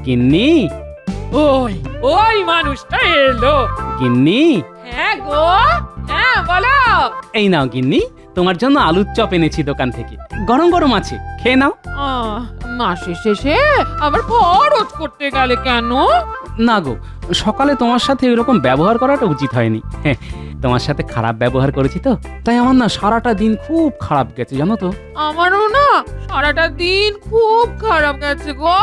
গিন্নি, ওই ওই মানুষটা এলো। গিন্নি, হ্যাঁ গো, হ্যাঁ বলো। এই নাও গিন্নি, তোমার জন্য আলুর চপ এনেছি দোকান থেকে, গরম গরম আছে, খেয়ে নাও। মাসের শেষে আবার খরচ করতে গেলে কেন? না গো, সকালে তোমার সাথে এরকম ব্যবহার করাটা উচিত হয়নি। হ্যাঁ, তোমার সাথে খারাপ ব্যবহার করেছি তো, তাই আমার না সারাটা দিন খুব খারাপ গেছে জানো তো। আমারও না সারাটা দিন খুব খারাপ গেছে গো।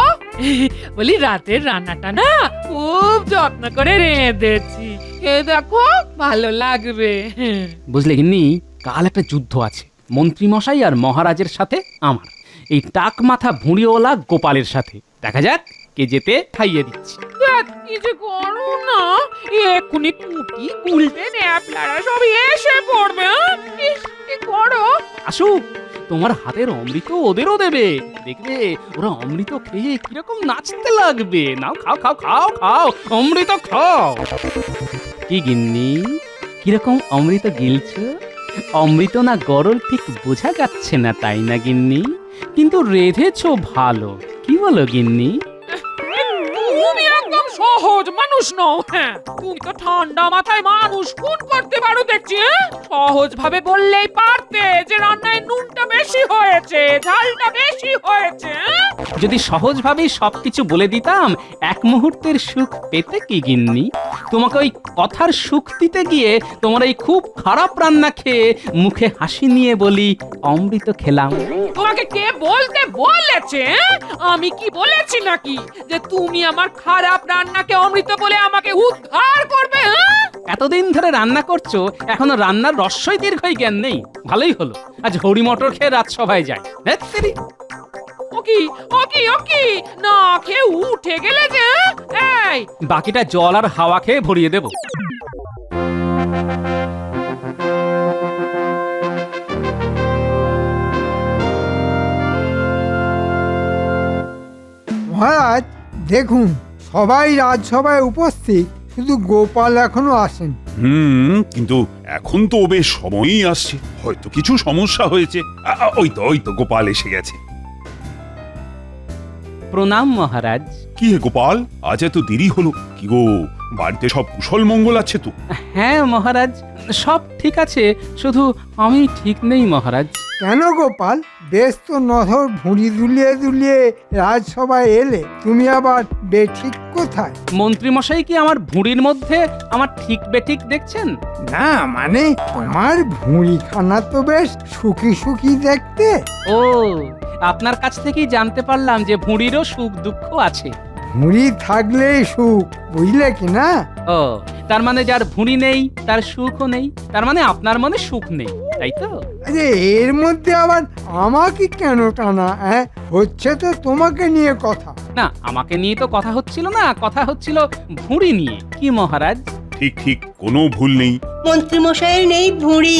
বলি রাতের রান্নাটা না খুব যত্ন করে রেঁধেছি, খেয়ে দেখো ভালো লাগবে। বুঝলে গিন্নি, কাল একটা যুদ্ধ আছে মন্ত্রীমশাই আর মহারাজের সাথে আমার, এই টাক মাথা ভুঁড়িওয়ালা গোপালের সাথে। দেখা যাক কে যেতে, খাইয়ে দিচ্ছি। কি যে করো না, এক্ষুনি কুটি গুলতে ন্যাপলারা সব এসে পড়বে। কি করো? আসুক, তোমার হাতের অমৃত ওদেরও দেবে, দেখবে ওরা অমৃত খেয়ে কিরকম নাচতে লাগবে। নাও, খাও খাও খাও খাও, অমৃত খাও। কি গিন্নি, কিরকম অমৃত গিলছো? অমৃত না গরল ঠিক বোঝা যাচ্ছে না, তাই না গিন্নি? কিন্তু রেধেছো ভালো, কি বলো গিন্নি? তুমি একদম সহজ মানুষ নও। হ্যাঁ, তুমি তো ঠান্ডা মাথায় মানুষ খুন করতে পারো দেখছি। সহজ ভাবে বললেই পারতে যে রান্নায় নুনটা বেশি হয়েছে, ঝালটা বেশি হয়েছে। যদি সহজভাবেই সবকিছু বলে দিতাম, এক মুহূর্তের সুখ পেতে কি গিন্নি? তোমাকে ওই কথার সুখ দিতে গিয়ে তোমার এই খুব খারাপ রান্না খেয়ে মুখে হাসি নিয়ে বলি অমৃত খেলাম। তোমাকে কে বলতে বলেছে? আমি কি বলেছি নাকি যে তুমি আমার খারাপ রান্নাকে অমৃত বলে আমাকে উদ্ধার করবে? এতদিন ধরে রান্না করছো, এখনো রান্নার রস্যই দীর্ঘই জ্ঞান নেই। ভালোই হলো আজ হরি মটর খেয়ে রাজসভায় যাই। ধ্যাত্তেরি। ওকি না খেয়ে উঠে গেলে যে। এই বাকিটা জল আর হাওয়া খেয়ে ভরিয়ে দেব। মহারাজ দেখুন, সবাই রাজসভায় উপস্থিত, শুধু গোপাল এখনো আসেন। কিন্তু এখন তো বেশ সময়ই আসছে, হয়তো কিছু সমস্যা হয়েছে। ওই তো গোপাল এসে গেছে। প্রণাম মহারাজ। কি হে গোপাল, আজ এত দেরি হলো? কি গো, বাড়িতে সব কুশল মঙ্গল আছে তো? হ্যাঁ মহারাজ, সব ঠিক আছে, শুধু আমি ঠিক নেই মহারাজ। কেন গোপাল, বেশ তো নধর ভুঁড়ি দুলিয়ে দুলিয়ে রাজসভায় এলে, তুমি আবার বেঠিক কোথায়? মন্ত্রীমশাই কি আমার ভুঁড়ির মধ্যে আমার ঠিক বেঠিক দেখছেন? না মানে তোমার ভুঁড়িখানা তো বেশ সুখী সুখী দেখতে। ও, আপনার কাছ থেকেই জানতে পারলাম যে ভুঁড়িরও সুখ দুঃখ আছে। ভুঁড়ি থাকলেই সুখ, বুঝলে কি না? ও, তার মানে যার ভুঁড়ি নেই তার সুখও নেই, তার মানে আপনার মনে সুখ নেই, তাই তো? আরে এর মধ্যে আবার আমাকে কেন টানা? হচ্ছে তো তোমাকে নিয়ে কথা। না, আমাকে নিয়ে তো কথা হচ্ছিল না, কথা হচ্ছিল ভুঁড়ি নিয়ে। কি মহারাজ? ঠিক কোনো ভুল নেই। মন্ত্রীমশাইয়ের নেই ভুঁড়ি,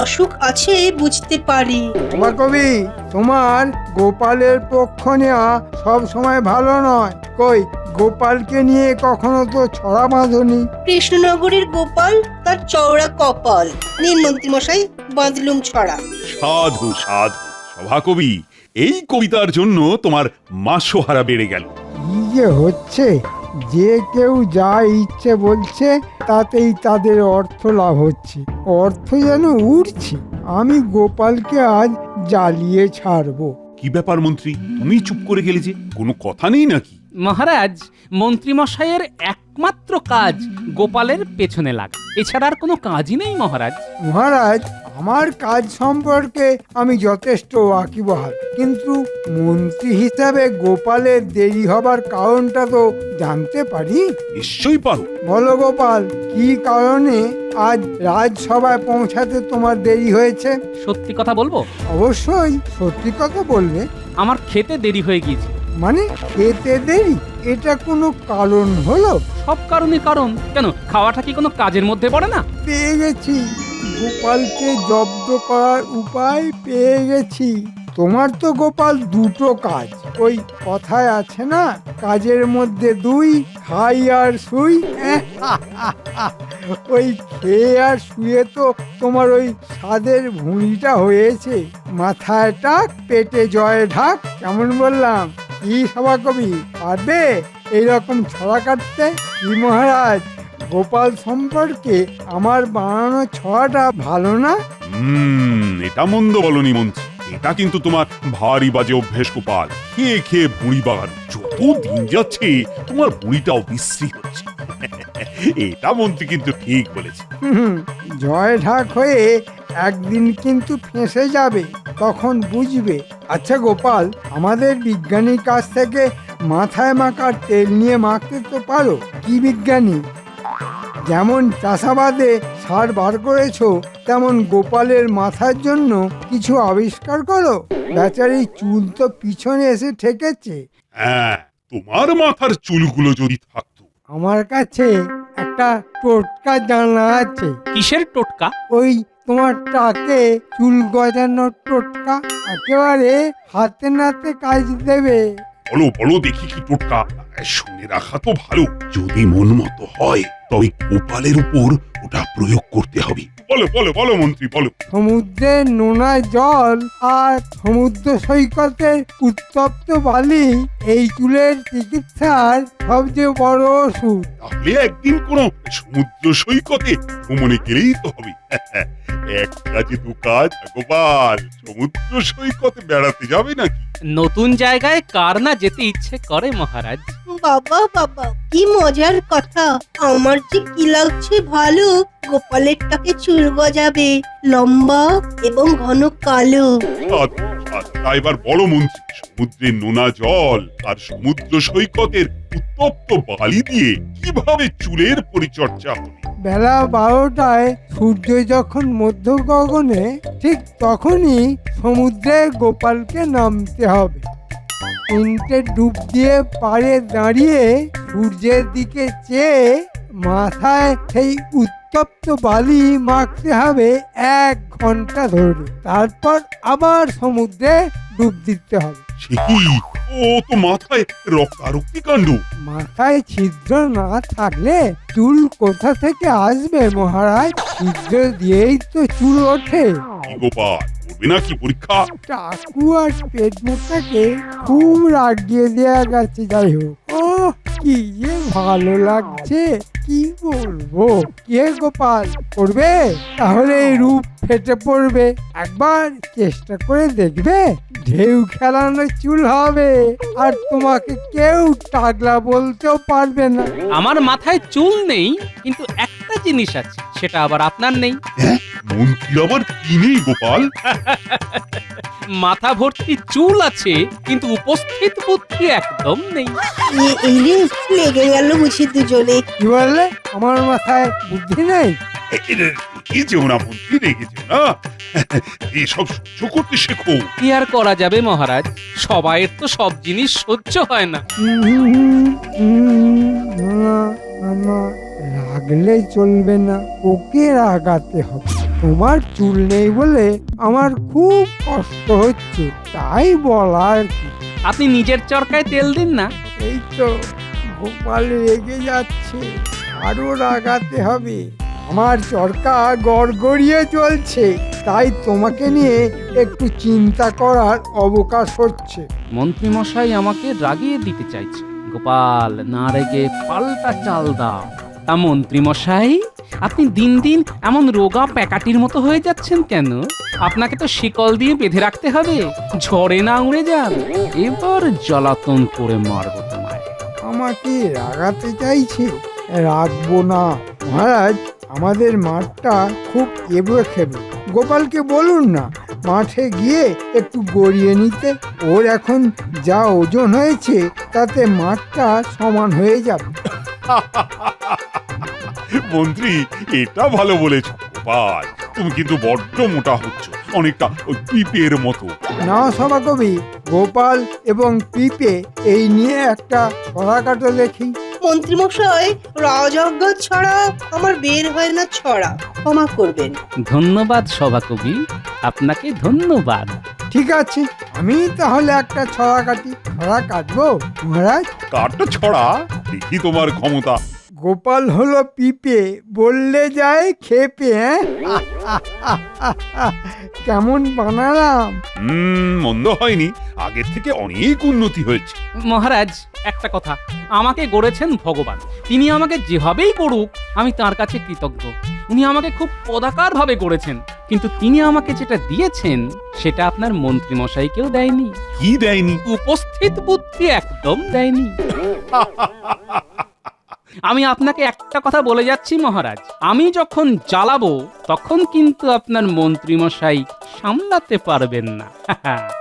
অসুখ আছে বুঝতে পারি। তোমার কবি, তোমার গোপালের পক্ষ নেওয়া সব সময় ভালো নয়। কই, গোপালকে নিয়ে কখনো তো ছড়া বাঁধনি। কৃষ্ণনগরের গোপাল তার চওড়া কপাল, নিন মন্ত্রীমশাই বাঁধলুম ছড়া। সাধু সাধু সভাকবি, এই কবিতার জন্য তোমার মাসোহারা বেড়ে গেল। কি যে হচ্ছে, যে কেউ যা ইচ্ছে বলছে তাতেই তাদের অর্থ লাভ হচ্ছে, অর্থ যেন উঠছে। আমি গোপালকে আজ জ্বালিয়ে ছাড়বো। কি ব্যাপার মন্ত্রী, তুমি চুপ করে গেলে যে? কোনো কথা নেই নাকি? মহারাজ, মন্ত্রীমশাইয়ের একমাত্র কাজ গোপালের পেছনে লাগা, এছাড়া আর কোনো কাজই নেই মহারাজ। মহারাজ, আমার কাজ সম্পর্কে আমি যথেষ্ট ওয়াকিবহাল, কিন্তু মন্ত্রী হিসাবে গোপালের দেরি হবার কারণটা তো জানতে পারি? নিশ্চয়ই পারো। বলো গোপাল, কি কারণে আজ রাজসভায় পৌঁছাতে তোমার দেরি হয়েছে? সত্যি কথা বলবো? অবশ্যই সত্যি কথা বলবে। আমার খেতে দেরি হয়ে গিয়েছে। মানে খেতে দেরি? এটা কোনো কারণ হলো? সব কারণই কারণ। কেন, খাওয়াটা কি কোনো কাজের মধ্যে পড়ে না? পেয়ে গেছি, গোপালকে জব্দ করার উপায় পেয়ে গেছি। তোমার তো গোপাল দুটো কাজ, ওই কথায় আছে না, কাজের মধ্যে দুই, খাই আর শুই। ওই খেয়ে আর শুয়ে তো তোমার ওই স্বাদের ভুঁড়িটা হয়েছে। মাথায় টাক, পেটে জয় ঢাক। কেমন বললাম? কি সভা কবি, পারবে? এইরকম ছড়া কাটতে? কি মহারাজ, গোপাল সম্পর্কে আমার বানানো ছড়াটা ভালো না? এটা মন্দ বলনি মন্ত্রী, এটা কিন্তু তোমার ভারী বাজে অভ্যেস গোপাল। খেয়ে খেয়ে বুড়ি বাগান, যত দিন যাচ্ছে তোমার বুড়িটাও বিশ্রী হচ্ছে। এটা মন্ত্রী কিন্তু ঠিক বলেছে। জয় ঢাক হয়ে একদিন কিন্তু ফেঁসে যাবে, তখন বুঝবে। আচ্ছা গোপাল, আমাদের বিজ্ঞানীর কাছ থেকে মাথায় মাখার তেল নিয়ে মাখতে তো পারো? কি বিজ্ঞানী? যেমন চাষাবাদে সার বার করেছো, তেমন গোপালের মাথার জন্য কিছু আবিষ্কার করো। বেচারি চুল তো পিছনে এসে ঠেকেছে। হ্যাঁ, তোমার মাথার চুলগুলো যদি থাকতো। আমার কাছে একটা টোটকা জানা আছে। কিসের টোটকা? ওই তোমার টাকে চুল গজানোর টোটকা, একেবারে হাতে নাতে কাজ দেবে। বলো বলো দেখি কি টোটকা। শুনে রাখা তো ভালো, যদি মন মতো হয় তবে গোপালের উপর ওটা প্রয়োগ করতে হবে। বলো বলো বলো মন্ত্রী বলো। সমুদ্রের নোনা জল আর সমুদ্র সৈকতের উত্তপ্ত বালি এই চুলের চিকিৎসার সবচেয়ে বড় ওষুধ। তাহলে একদিন কোন সমুদ্র সৈকতে ভ্রমণে গেলেই তো হবে। এক কাজে দু কাজ গোপাল, সমুদ্র সৈকতে বেড়াতে যাবে নাকি? নতুন জায়গায় কার না যেতে ইচ্ছে করে মহারাজ। বাবা বাবা, কি মজার কথা। আমার যে কি লাগছে ভালো, গোপালের টাকে চুল গজাবে, লম্বা এবং ঘন কালো। তা এবার বলো মন্ত্রী, সমুদ্রের নোনা জল আর সমুদ্র সৈকতের উত্তপ্ত বালি দিয়ে কিভাবে চুলের পরিচর্যা হবে? বেলা 12টায় সূর্য যখন মধ্য গগনে, ঠিক তখনই সমুদ্রে গোপালকে নামতে হবে। 3টে ডুব দিয়ে পাড়ে দাঁড়িয়ে সূর্যের দিকে চেয়ে মাথায় সেই উত্তপ্ত বালি মাখতে হবে 1 ঘন্টা ধরে। তারপর আবার সমুদ্রে ডুব দিতে হবে। সে কি? ও তো মাথায় রক্তারক্তি কাণ্ড। মাথায় ছিদ্র না থাকলে চুল কোথা থেকে আসবে মহারাজ? ছিদ্র দিয়েই তো চুল ওঠে। কি গোপাল, করবে নাকি পরীক্ষা? টাকু আর পেট মোটাকে খুব রাগিয়ে দেয়া গেছে। যাই হোক, ও কি যে ভালো লাগছে, কি বলবো। কে গোপাল, করবে? তাহলে এই রূপ ফেটে পড়বে। একবার চেষ্টা করে দেখবে, ঢেউ খেলানো চুল হবে, আর তোমাকে কেউ টাগলা বলতেও পারবে না। আমার মাথায় চুল নেই, কিন্তু একটা জিনিস আছে, সেটা আবার আপনার নেই। মন্ত্রী আবার কি নেই গোপাল? মাথা ভর্তি চুল আছে, কিন্তু উপস্থিত বুদ্ধি একদম নেই। এই রে, লেগে গেল বুঝি দুজনে। কি বললে? আমার মাথায় বুদ্ধি নেই? রেগেছেও না মন্ত্রী, রেগেছেও না। এসব সহ্য করতে শেখো। কি আর করা যাবে মহারাজ, সবাইয়ের তো সব জিনিস সহ্য হয় না। না, রাগলে চলবে না, ওকে রাগাতে হবে। তোমার চুল নেই বলে আমার খুব কষ্ট হচ্ছে, তাই বলা আর কি। আপনি নিজের চরকায় তেল দিন না। এই তো গোপাল রেগে যাচ্ছে, আরো রাগাতে হবে। আমার চরকা গড়গড়িয়ে চলছে, তাই তোমাকে নিয়ে একটু চিন্তা করার অবকাশ হচ্ছে। মন্ত্রী মশাই আমাকে রাগিয়ে দিতে চাইছে। গোপাল, না রেগে পাল্টা চাল দাও। তা মন্ত্রী মশাই, আপনি দিন দিন এমন রোগা প্যাকাটির মতো হয়ে যাচ্ছেন কেন? আপনাকে তো শিকল দিয়ে বেঁধে রাখতে হবে, ঝড়ে না উড়ে যান। এবার জ্বালাতন করে মারবো তোমায়। আমাকে রাগাতে চাইছে? রাখবো না মহারাজ, আমাদের মাঠটা খুব এবড়ে খেবড়ে। গোপালকে বলুন না মাঠে গিয়ে একটু গড়িয়ে নিতে। ওর এখন যা ওজন হয়েছে তাতে মাঠটা সমান হয়ে যাবে। মন্ত্রী, এটা ভালো বলেছো গোপাল, তুমি কিন্তু বড্ড মোটা হচ্ছ, অনেকটা ওই পিপের মতো। না সভাকবি, গোপাল এবং পিপে এই নিয়ে একটা ছড়া কাটো দেখি। মন্ত্রীমশাই, রাজজ্ঞ ছড়া আমার বের হয় না ছড়া, ক্ষমা করবেন। ধন্যবাদ সভাকবি, আপনাকে ধন্যবাদ। ঠিক আছে, আমি তাহলে একটা ছড়া কাটি। ছড়া কাটবো মহারাজ? কারটা ছড়া, দেখি তোমার ক্ষমতা। গোপাল হলো পিপে, বললে যায় খেপে। কেমন বানালাম? মন্দ হয়নি, আগের থেকে অনেক উন্নতি হয়েছে। মহারাজ, একটা কথা, আমাকে গড়েছেন ভগবান। তিনি আমাকে যেভাবেই করুক আমি তার কাছে কৃতজ্ঞ। উনি আমাকে খুব পদাকার ভাবে গড়েছেন, কিন্তু তিনি আমাকে যেটা দিয়েছেন সেটা আপনার মন্ত্রী মশাইকেও দেয়নি। কি দেয়নি? উপস্থিত বুদ্ধি একদম দেয়নি। আমি আপনাকে একটা কথা বলে যাচ্ছি মহারাজ, আমি যখন জ্বালাবো তখন কিন্তু আপনার মন্ত্রী মশাই সামলাতে পারবেন না।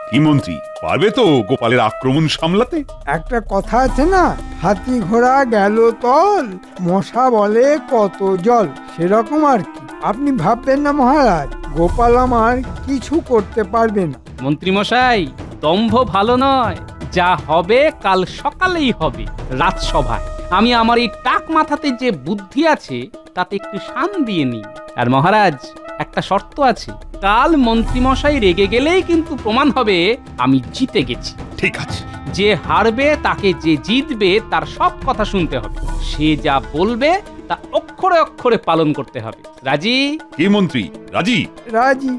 কি মন্ত্রী পারবে তো গোপালের আক্রমণ সামলাতে? একটা কথা আছে না, হাতি ঘোড়া গেল তল, মশা বলে কত জল, সেরকম আর কি। আপনি ভাববেন না মহারাজ, গোপাল আমার কিছু করতে পারবে না। মন্ত্রী মশাই, দম্ভ ভালো নয়, যা হবে কাল সকালেই হবে রাজসভায়। আমি আমার এই টাক মাথাতে যে বুদ্ধি আছে তাতে একটু শান দিয়ে নিই। আর মহারাজ, একটা শর্ত আছে, কাল মন্ত্রী মশাই রেগে গেলেই কিন্তু প্রমাণ হবে আমি জিতে গেছি। ঠিক আছে। যে হারবে তাকে যে জিতবে তার সব কথা শুনতে হবে, সে যা বলবে তা অক্ষরে অক্ষরে পালন করতে হবে। রাজি? কি মন্ত্রী রাজি? রাজি।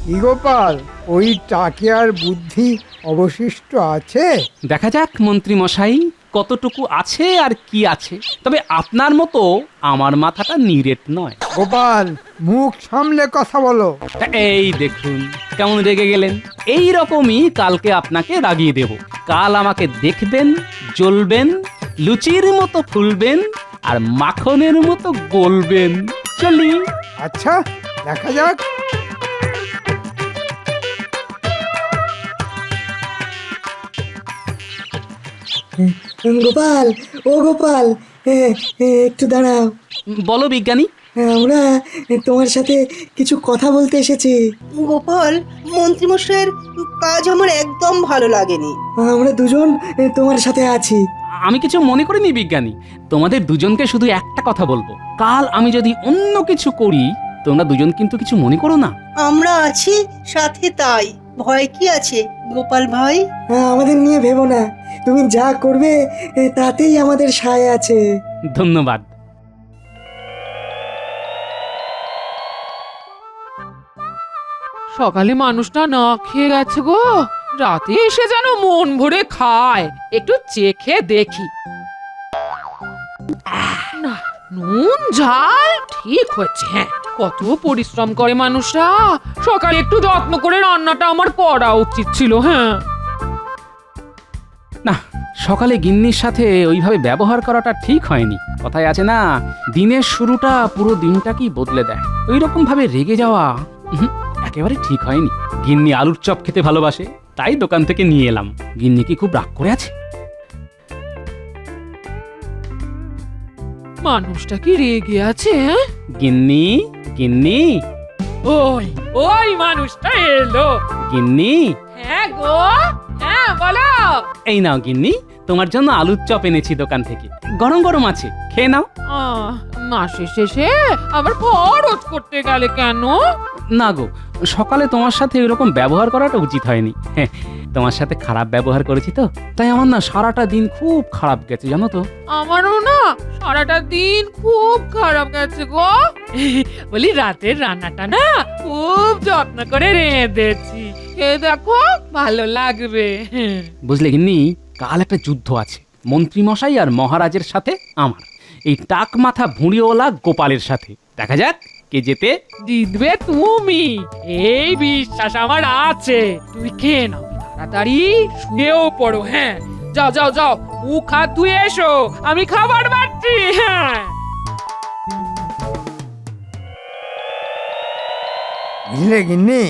কি গোপাল, ওই টাকে আর বুদ্ধি অবশিষ্ট আছে? দেখা যাক মন্ত্রী মশাই কতটুকু আছে আর কি আছে। তবে আপনার মতো আমার মাথাটা নিরেট নয়। গোপাল, মুখ সামলে কথা বলো। তা এই দেখুন কেমন রেগে গেলেন। এই রকমই কালকে আপনাকে রাগিয়ে দেব। কাল আমাকে দেখবেন, জ্বলবেন, লুচির মতো ফুলবেন আর মাখনের মতো গলবেন। চলি। আচ্ছা, দেখা যাক। গোপাল, ও গোপাল, একটু দাঁড়াও। বলো বিজ্ঞানী। আমরা তোমার সাথে কিছু কথা বলতে এসেছি। গোপাল, মন্ত্রীমশাইয়ের কাজ আমার একদম ভালো লাগেনি। আমরা দুজন তোমার সাথে আছি। আমি কিছু মনে করিনি বিজ্ঞানী, তোমাদের দুজনকে শুধু একটা কথা বলবো, কাল আমি যদি অন্য কিছু করি তোমরা দুজন কিন্তু কিছু মনে করো না। আমরা আছি সাথে, তাই ভয় কি আছে গোপাল ভাই? আমাদের নিয়ে ভেবো না, তুমি যা করবে তাতেই আমাদের সায় আছে। ধন্যবাদ। সকালে মানুষটা না খেয়ে গেছে গো, রাতে এসে যেন মন ভরে খায়। একটু চেখে দেখি। না, নুন ঝাল ঠিক হচ্ছে। হ্যাঁ, কত পরিশ্রম করে মানুষরা, সকালে একটু যত্ন করে রান্নাটা আমার করা উচিত ছিল। হ্যাঁ, না, সকালে গিন্নির সাথে ওইভাবে ব্যবহার করাটা ঠিক হয়নি। কথায় আছে না, দিনের শুরুটা পুরো দিনটাকেই বদলে দেয়। ওই রকম ভাবে রেগে যাওয়া একেবারে ঠিক হয়নি। গিন্নি আলুর চপ খেতে ভালোবাসে, তাই দোকান থেকে নিয়ে এলাম। গিন্নি কি খুব রাগ করে আছে? মানুষটা কি রেগে আছে? হ্যাঁ? গিন্নি, গিন্নি, ওই ওই মানুষটা এলো। গিন্নি। হ্যাঁ গো, হ্যাঁ বলো। এই নাও গিন্নি, তোমার জন্য আলুর চপ এনেছি দোকান থেকে, গরম গরম আছে, খেয়ে নাও। মাসের শেষে আবার খরচ করতে গেলে কেন? না গো, সকালে তোমার সাথে এরকম ব্যবহার করাটা উচিত হয়নি। হ্যাঁ, তোমার সাথে খারাপ ব্যবহার করেছি তো, তাই আমার না সারাটা দিন খুব খারাপ গেছে জানো তো। আমারও না সারাটা দিন খুব খারাপ গেছে গো। বলি রাতের রান্নাটা না খুব যত্ন করে রেঁধেছি, খেয়ে দেখো ভালো লাগবে। বুঝলে গিন্নি, কাল একটা যুদ্ধ আছে মন্ত্রী মশাই আর মহারাজের সাথে আমার, এই টাক মাথা ভুঁড়িওয়ালা গোপালের সাথে। দেখা যাক কে জেতে। জিতবে তুমি, এই বিশ্বাস আমার আছে। তুমি খেয়ে নাও, তাড়াতাড়ি শুয়েও পড়ো। হ্যাঁ, যাও যাও যাও, মুখ হাত ধুয়ে এসো, আমি খাবার বাড়ছি। হ্যাঁ, বুঝলে গিন্নি,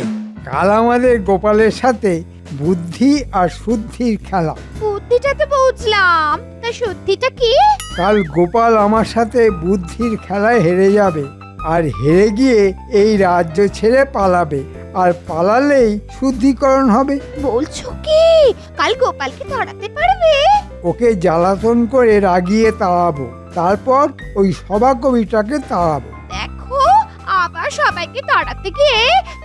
কাল আমাদের গোপালের সাথে বুদ্ধি আর শুদ্ধির খেলা। বুদ্ধিটাতে বুঝলাম, তা সত্যিটা কি? কাল গোপাল আমার সাথে বুদ্ধির খেলায় হেরে যাবে, আর হেরে গিয়ে এই রাজ্য ছেড়ে পালাবে, আর পালালেই শুদ্ধিকরণ হবে। বলছো কি কাল গোপালকে ধরাতে পারবে? ওকে জ্বালাতন করে রাগিয়ে তাড়াবো, তারপর ওই সভা কবিটাকে তাড়াবো। দেখো আবার সবাইকে তাড়াতে গিয়ে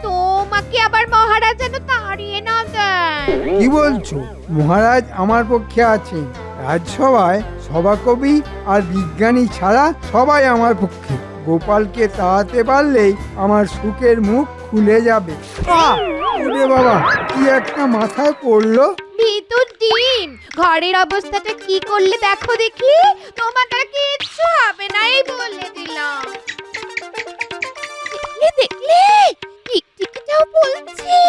তোমাকে আবার মহারাজ যেন তাড়িয়ে না দেয়। কি বলছো? মহারাজ আমার পক্ষে আছেন। রাজসভায় সভাকবি আর বিজ্ঞানী ছাড়া সবাই আমার পক্ষে। গোপালকে তাড়াতে পারলেই আমার সুখের মুখ খুলে যাবে। ওরে বাবা, কি একটা মাথায় পড়লো। ভিতর ডিম, ঘরের অবস্থাটা কি করলে দেখো দেখি, তোমার আর কিচ্ছু হবে না এই বলে দিলাম। দেখলে দেখলে টিকটিকিটাও বলছে।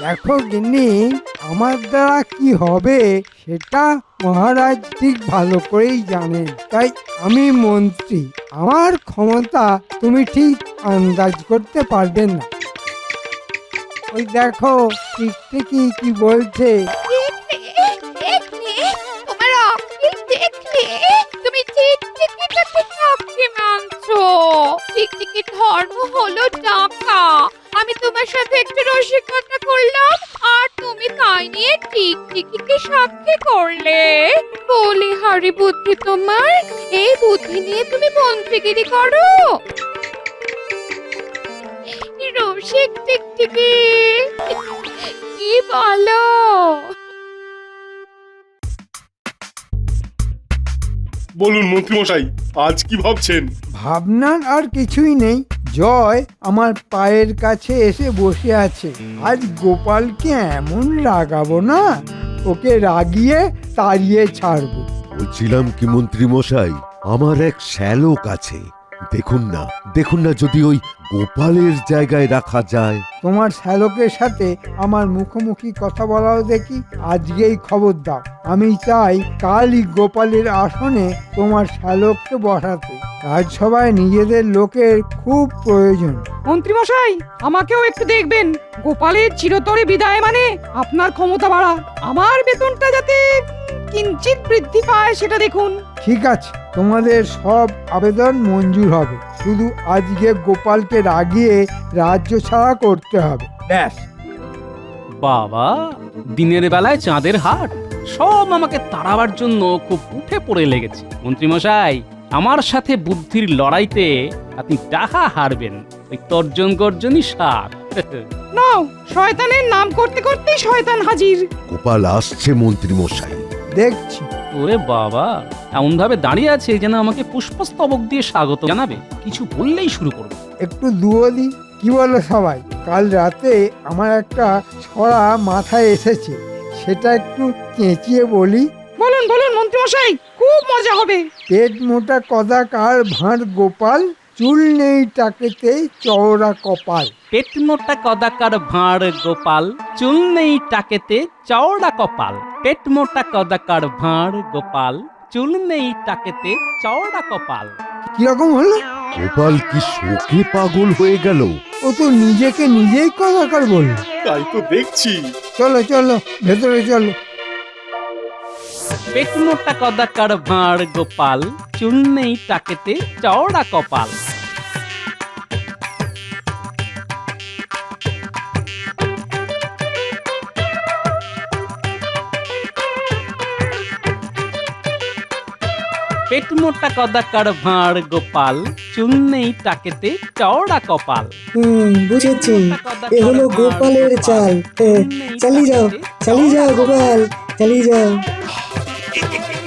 দেখো গিন্নি, আমার দ্বারা কি হবে সেটা মহারাজ ঠিক ভালো করেই জানেন। তাই আমি মন্ত্রী, আমার ক্ষমতা তুমি ঠিক আন্দাজ করতে পারবে না। ওই দেখো টিকটিকি কি বলছে। দেখলে তোমার অকিল দেখলে, তুমি টিকটিকিটাকে কাকে মানছো? টিকটিকির ধর্ম হলো টাকা। আমি তোমার সাথে একটু রসিকতা করলাম আর তুমি তাই নিয়ে টিকটিকিকে সাক্ষী করলে। বলি হারি বুদ্ধি তোমার, এই বুদ্ধি নিয়ে তুমি মন্ত্রীগিরি করো। রসিক টিকটিকি, কি বলো? বলুন মন্ত্রীমশাই, আজ কি ভাবছেন? ভাবনার আর কিছুই নেই। জয় আমার পায়ের কাছে এসে বসে আছে। আজ গোপালকে এমন রাগাবো না, ওকে রাগিয়ে তাড়িয়ে ছাড়বো। বলছিলাম কি মন্ত্রী মশাই, আমার এক শ্যালক আছে, দেখুন না যদি ওই গোপালের জায়গায় রাখা যায়। তোমার শ্যালকের সাথে আমার মুখোমুখি কথা বলাও দেখি। আজকেই খবর দাও। আমি চাই কালই গোপালের আসনে তোমার শ্যালককে বসাতে। রাজসভায় নিজেদের লোকের খুব প্রয়োজন। মন্ত্রীমশাই, আমাকেও একটু দেখবেন। গোপালের চিরতরে বিদায় মানে আপনার ক্ষমতা বাড়া। আমার বেতনটা যাতে কিঞ্চিত বৃদ্ধি পায় সেটা দেখুন। ঠিক আছে, তোমাদের সব আবেদন মঞ্জুর হবে। শুধু আজকে গোপালকে রাগিয়ে রাজ্য ছাড়া করতে হবে, ব্যাস। বাবা, দিনের বেলায় চাঁদের হাট, সব আমাকে তাড়াবার জন্য খুব উঠে পড়ে লেগেছে। মন্ত্রীমশাই, আমার সাথে বুদ্ধির লড়াইতে আপনি টাকা হারবেন। ওই তর্জন গর্জনই সার। নাও, শয়তানের নাম করতে করতে শয়তান হাজির। গোপাল আসছে মন্ত্রী মশাই। দেখছি। ওরে বাবা, এমন ভাবে দাঁড়িয়ে আছে যেন আমাকে পুষ্পস্তবক দিয়ে স্বাগত জানাবে। কিছু বললেই শুরু করবে। একটু দুয়ো দি। কি বলো সবাই? কাল রাতে আমার একটা ছড়া মাথায় এসেছে, সেটা একটু চেঁচিয়ে বলি। বলুন বলুন মন্ত্রীমশাই, খুব মজা হবে। পেট মোটা কদাকার ভাঁড় গোপাল, চুল নেই টাকেতে চওড়া কপাল। পেট মোটা কদাকার ভাঁড় গোপাল, চুল নেই টাকেতে চওড়া কপাল। পেট মোটা কদাকার ভাঁড় গোপাল, চুল নেই টাকেতে চওড়া কপাল। কিরকম হলো? গোপাল কি শোকে পাগল হয়ে গেল? ও তো নিজেকে নিজেই কদাকার বলল। তাই তো দেখছি। চলো চলো, ভেতরে চলো। পেট মোটা কদাকার ভাঁড় গোপাল, চুল নেই টাকেতে চওড়া কপাল। পেট মোটা কদাকার ভাঁড় গোপাল, চুল নেই টাকেতে চওড়া কপাল। বুঝেছি, এ হলো গোপালের চাল। চালিয়ে যাও গোপাল, চালিয়ে যাও।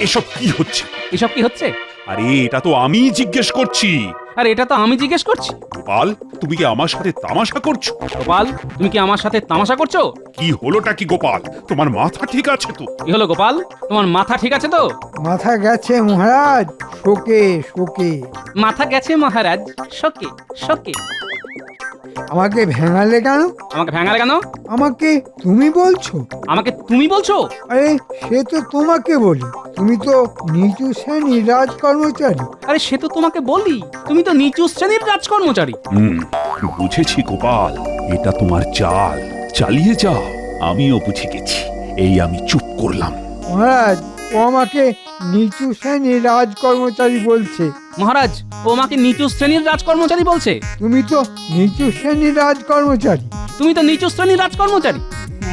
এসব কি হচ্ছে? এসব কি হচ্ছে? আরে এটা তো আমি জিজ্ঞেস করছি। আর এটা তো আমি জিজ্ঞেস করছি। গোপাল, তুমি কি আমার সাথে তামাশা করছো? গোপাল, তুমি কি আমার সাথে তামাশা করছো? কি হলোটা কি গোপাল? তোমার মাথা ঠিক আছে তো? কি হলো গোপাল, তোমার মাথা ঠিক আছে তো? মাথা গেছে মহারাজ, শোকে শোকে। মাথা গেছে মহারাজ, শোকে শোকে। আমাকে ভেঙালে কেন? আমাকে ভেঙালে কেন? আমাকে তুমি বলছো? আমাকে তুমি বলছো? আরে সে তো তোমাকে বলি, তুমি তো নিচু শ্রেণীর রাজকর্মচারী। আরে সে তো তোমাকে বলি, তুমি তো নিচু শ্রেণীর রাজকর্মচারী। বুঝেছি গোপাল, এটা তোমার চাল। চালিয়ে যাও, আমিও বুঝে গেছি। এই আমি চুপ করলাম। মহারাজ, ও আমাকে নিচু শ্রেণীর রাজকর্মচারী বলছে। মহারাজ, ও আমাকে নিচু শ্রেণীর রাজকর্মচারী বলছে। তুমি তো নিচু শ্রেণীর রাজকর্মচারী। তুমি তো নিচু শ্রেণীর রাজকর্মচারী।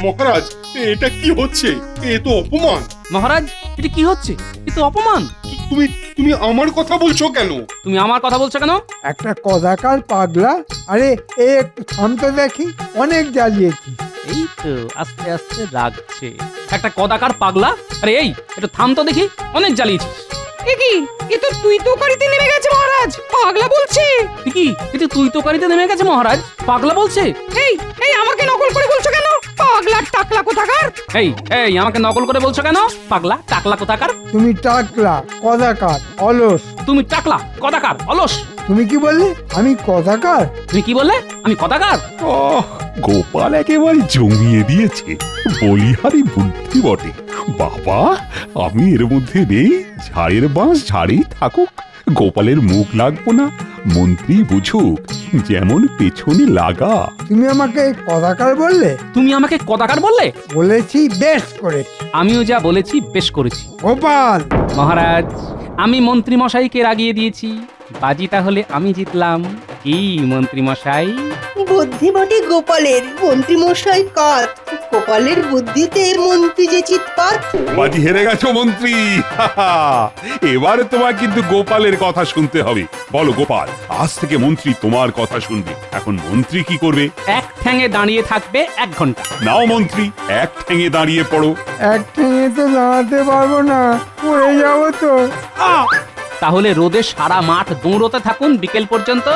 মহারাজ, এটা কি হচ্ছে? এ তো অপমান। মহারাজ, এটা কি হচ্ছে? এ তো অপমান। তুমি তুমি আমার কথা বলছো কেন? তুমি আমার কথা বলছো কেন? একটা কদাকার পাগলা। আরে এ একটু থাম তো দেখি, অনেক জ্বালিয়েছি। এই তো আস্তে আস্তে রাগছে। একটা কদাকার পাগলা। আরে এই একটু থাম তো দেখি, অনেক জ্বালিয়েছিস। কি এ তো তুই তো কারিতে নেমে গেছে মহারাজ, পাগলা বলছে। কি এটা তুই তো কারিতে নেমে গেছে মহারাজ, পাগলা বলছে? এই এই আমাকে নকল করে বলছো কেন? পাগলা টাকলা কোথাকার। এই এই আমাকে নকল করে বলছো কেন? পাগলা টাকলা কোথাকার। তুমি টাকলা, কদাকার, অলস। তুমি টাকলা কদাকার অলস। তুমি কি বললে? আমি কদাকার? তুমি কি বললে? আমি কদাকার? গোপাল একেবারে জমিয়ে দিয়েছে, বলিহারি বুদ্ধি বটে। বাবা, আমি এর মধ্যে নেই, ঝাড়ের বাঁশ ঝাড়েই থাকুক, গোপালের মুখ লাগবো না, মন্ত্রী বুঝুক যেমন পেছনে লাগা। তুমি আমাকে কদাকার বললে? তুমি আমাকে কদাকার বললে? বলেছি, বেশ করেছি। আমিও যা বলেছি বেশ করেছি। গোপাল! মহারাজ, আমি মন্ত্রী মশাইকে রাগিয়ে দিয়েছি, বাজি তাহলে আমি জিতলাম। কি মন্ত্রী মশাই? বুদ্ধি বটে গোপালের, মন্ত্রী মশাই কাত। গোপালের বুদ্ধিতে মন্ত্রী যে চিৎপাত। বাজি হেরে গেছো মন্ত্রী। এবারে তোমার কিন্তু গোপালের কথা শুনতে হবে। বলো গোপাল, আজ থেকে মন্ত্রী তোমার কথা শুনবে। এখন মন্ত্রী কি করবে? এক ঠ্যাঙে দাঁড়িয়ে থাকবে 1 ঘন্টা। নাও মন্ত্রী, এক ঠ্যাঙে দাঁড়িয়ে পড়ো। এক ঠেঙে তো দাঁড়াতে পারবো না, পড়ে যাবো তো। তাহলে রোদে সারা মাঠ দৌড়তে থাকুন বিকেল পর্যন্ত।